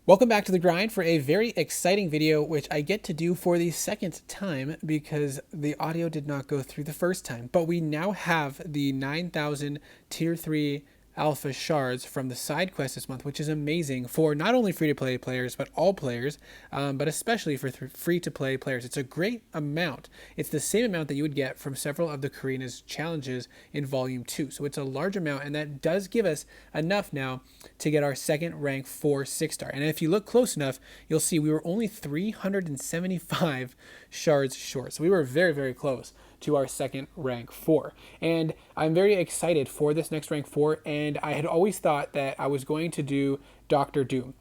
Welcome back to The Grind for a very exciting video, which I get to do for the second time because the audio did not go through the first time. But we now have the 9,000 Tier 3 Alpha Shards from the side quest this month, which is amazing for not only free-to-play players, but all players, but especially for free-to-play players. It's a great amount. It's the same amount that you would get from several of the Karina's challenges in Volume 2. So it's a large amount, and that does give us enough now to get our second rank 4 6-star. And if you look close enough, you'll see we were only 375 shards short. So we were very, very close to our second rank 4. And I'm very excited for this next rank 4, and I had always thought that I was going to do Dr. Doom.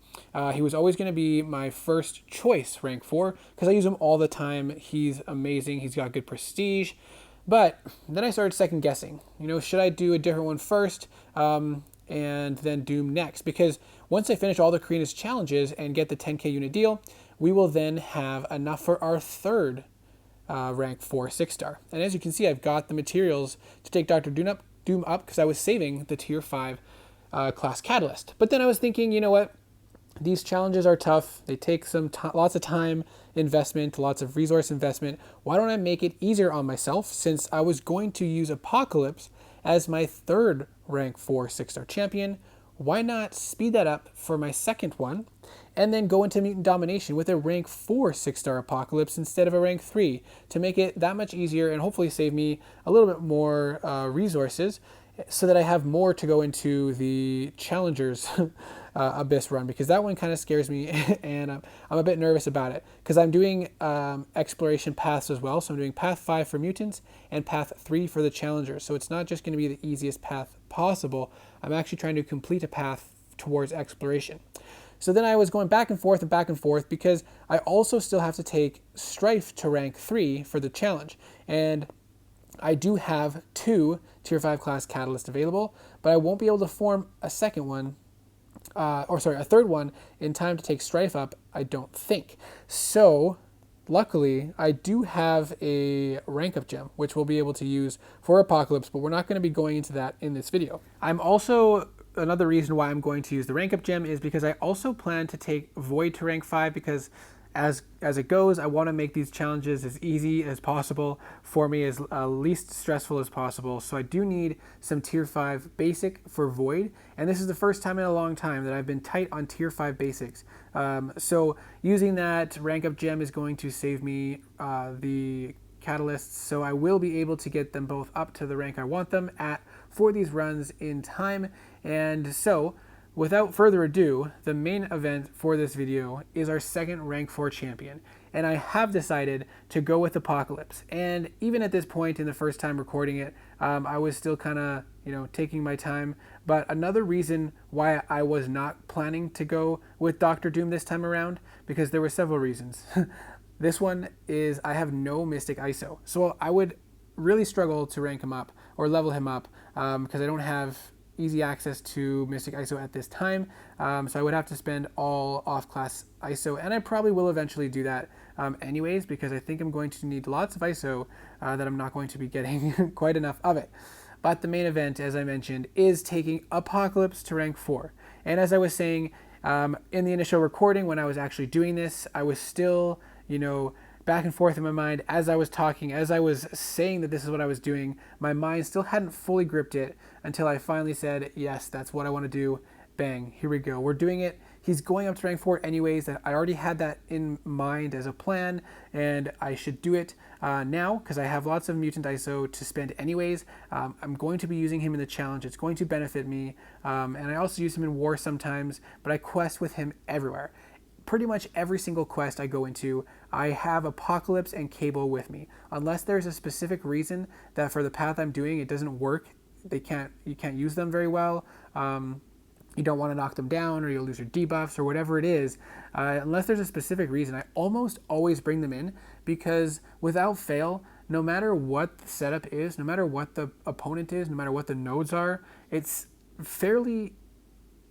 He was always going to be my first choice rank 4 because I use him all the time. He's amazing. He's got good prestige. But then I started second guessing. Should I do a different one first and then Doom next? Because once I finish all the Karina's challenges and get the 10k unit deal, we will then have enough for our third rank 4 6-star. And as you can see, I've got the materials to take Dr. Doom up because I was saving the tier 5 class catalyst. But then I was thinking, you know what? These challenges are tough. They take lots of time investment, lots of resource investment. Why don't I make it easier on myself, since I was going to use Apocalypse as my third rank 4 6-star champion? Why not speed that up for my second one and then go into Mutant Domination with a rank 4 6-star Apocalypse instead of a rank 3 to make it that much easier and hopefully save me a little bit more resources so that I have more to go into the Challengers Abyss run, because that one kind of scares me and I'm a bit nervous about it because I'm doing exploration paths as well. So I'm doing path 5 for mutants and path 3 for the Challengers. So it's not just going to be the easiest path possible. I'm actually trying to complete a path towards exploration. So then I was going back and forth because I also still have to take Strife to rank 3 for the challenge. And I do have 2 tier 5 class catalysts available, but I won't be able to form a second one, a third one in time to take Strife up, I don't think. So luckily, I do have a rank up gem, which we'll be able to use for Apocalypse, but we're not going to be going into that in this video. Another reason why I'm going to use the rank up gem is because I also plan to take Void to rank 5, because as it goes, I want to make these challenges as easy as possible for me, as least stressful as possible. So I do need some tier 5 basic for Void, and this is the first time in a long time that I've been tight on tier 5 basics. So using that rank up gem is going to save me the catalysts, so I will be able to get them both up to the rank I want them at for these runs in time. And so without further ado, the main event for this video is our second rank 4 champion, and I have decided to go with Apocalypse. And even at this point in the first time recording it, I was still kind of taking my time. But another reason why I was not planning to go with Dr. Doom this time around, because there were several reasons. This one is I have no Mystic ISO, so I would really struggle to rank him up or level him up because I don't have easy access to Mystic ISO at this time, so I would have to spend all off-class ISO, and I probably will eventually do that anyways, because I think I'm going to need lots of ISO that I'm not going to be getting quite enough of it. But the main event, as I mentioned, is taking Apocalypse to rank 4. And as I was saying in the initial recording, when I was actually doing this, I was still, back and forth in my mind as I was talking, as I was saying that this is what I was doing. My mind still hadn't fully gripped it until I finally said, yes, that's what I want to do. Bang, here we go. We're doing it. He's going up to rank 4 anyways. I already had that in mind as a plan, and I should do it now because I have lots of mutant ISO to spend anyways. I'm going to be using him in the challenge. It's going to benefit me, and I also use him in war sometimes, but I quest with him everywhere. Pretty much every single quest I go into, I have Apocalypse and Cable with me. Unless there's a specific reason that for the path I'm doing it doesn't work, you can't use them very well, you don't want to knock them down or you'll lose your debuffs or whatever it is, unless there's a specific reason, I almost always bring them in, because without fail, no matter what the setup is, no matter what the opponent is, no matter what the nodes are, they're fairly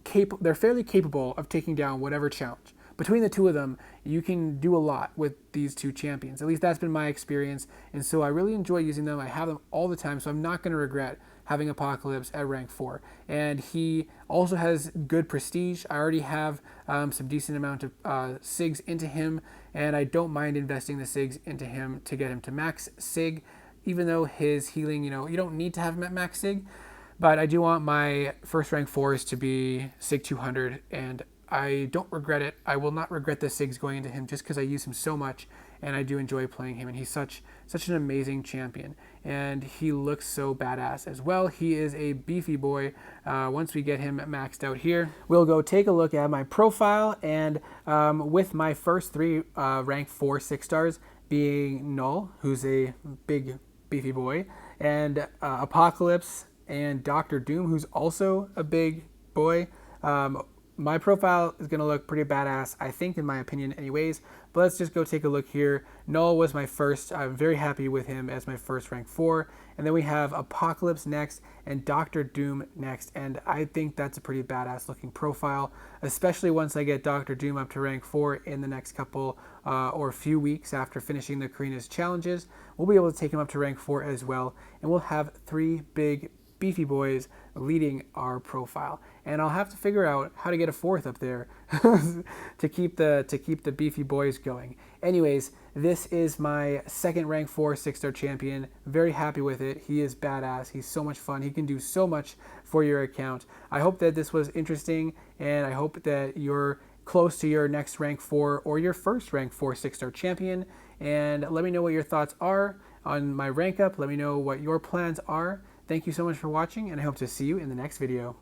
capable of taking down whatever challenge. between the two of them, you can do a lot with these two champions. At least that's been my experience. And so I really enjoy using them. I have them all the time, so I'm not going to regret having Apocalypse at rank 4. And he also has good prestige. I already have some decent amount of SIGs into him, and I don't mind investing the SIGs into him to get him to max SIG, even though his healing, you don't need to have him at max SIG. But I do want my first rank 4s to be SIG 200, and I don't regret it. I will not regret the SIGs going into him just because I use him so much, and I do enjoy playing him, and he's such an amazing champion, and he looks so badass as well. He is a beefy boy. Once we get him maxed out here, we'll go take a look at my profile, and with my first 3 rank 4 6 stars being Null, who's a big beefy boy, and Apocalypse, and Dr. Doom, who's also a big boy. My profile is going to look pretty badass, I think, in my opinion anyways. But let's just go take a look here. Null was my first. I'm very happy with him as my first rank 4. And then we have Apocalypse next and Dr. Doom next. And I think that's a pretty badass looking profile, especially once I get Dr. Doom up to rank 4 in the next couple or few weeks after finishing the Karina's challenges. We'll be able to take him up to rank 4 as well. And we'll have 3 big beefy boys leading our profile, and I'll have to figure out how to get a 4th up there to keep the beefy boys going. Anyways, this is my second rank 4 6-star champion. Very happy with it. He is badass. He's so much fun. He can do so much for your account. I hope that this was interesting, and I hope that you're close to your next rank 4 or your first rank 4 6-star champion. And let me know what your thoughts are on my rank up. Let me know what your plans are. Thank you so much for watching, and I hope to see you in the next video.